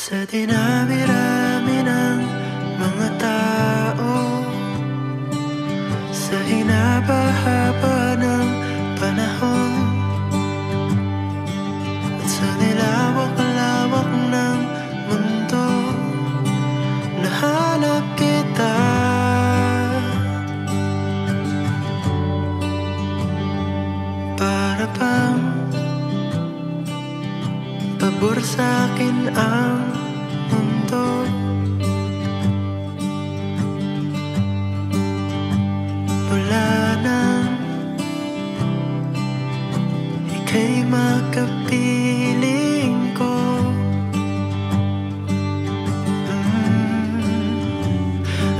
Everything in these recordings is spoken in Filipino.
Sa dinami-rami ng mga tao, sa hinaba-haba ng panahon, at sa nilawak-lawak ng mundo, nahanap kita. Para bang pabor sa'kin ang mundo, mula nang ika'y makapiling ko.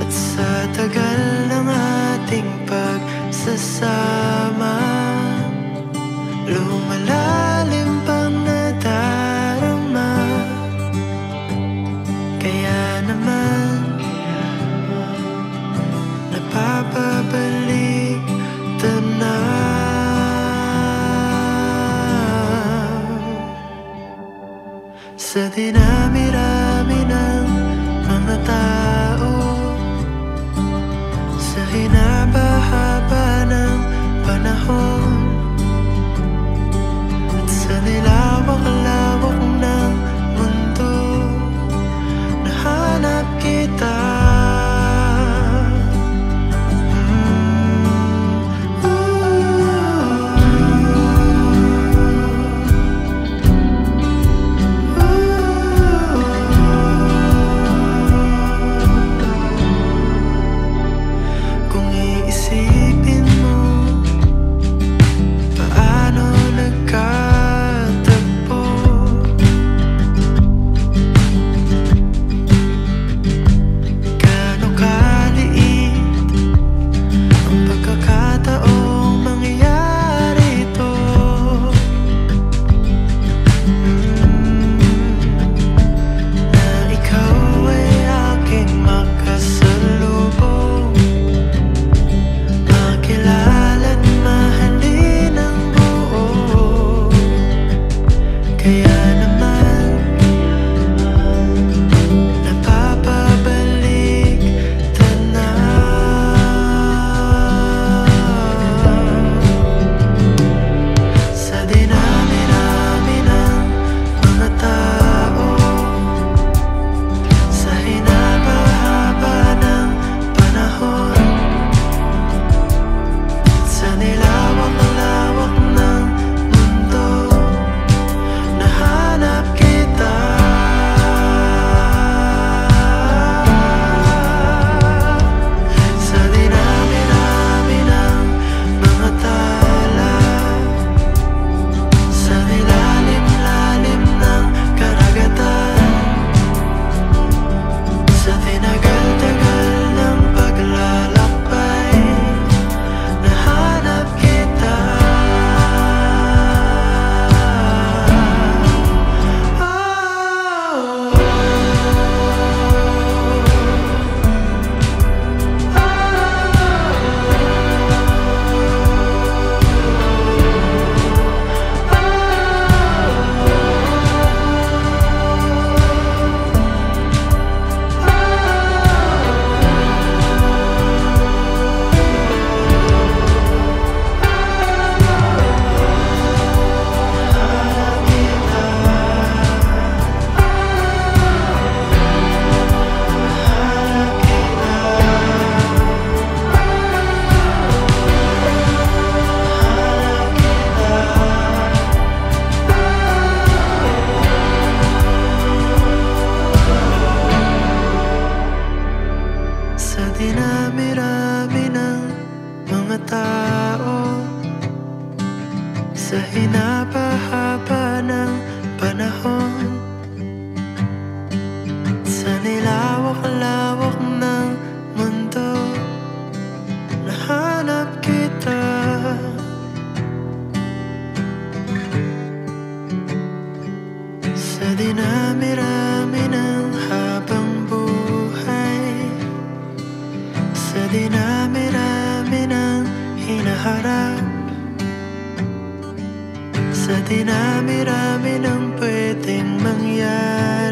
At sa tagal ng ating pagsasama, lumalalim pang nadarama. Kaya naman napapabalik tanaw. Sa dinami-rami ng mga tao, sa hinaba-haba ng panahon, at sa nilawak-lawak ng mundo, nahanap kita. Kung iisipin mo, paano nagkatagpo? Gaano kaliit ang pagkakataong mangyayari ito. Na ikaw ay aking makasalubong, makilala't mahalin ng buo. Kaya naman napapabalik tanaw. Sa dinami-rami ng mga tao, sa hinaba-haba ng panahon, sa nilawak-lawak ng mundo, nahanap kita. Sa dinami-rami ng mga tala, sa nilalim-lalim ng karagatan, sa tinagal-tagal ng paglalakbay, nahanap kita. Sa dinami-rami ng mga tao, sa hinaba-haba ng panahon, sa nilawak-lawak ng mundo, nahanap kita. Sa dinami-rami ng habang buhay, sa dinami-rami ng hinaharap, sa dinami-rami ng pwedeng mangyari.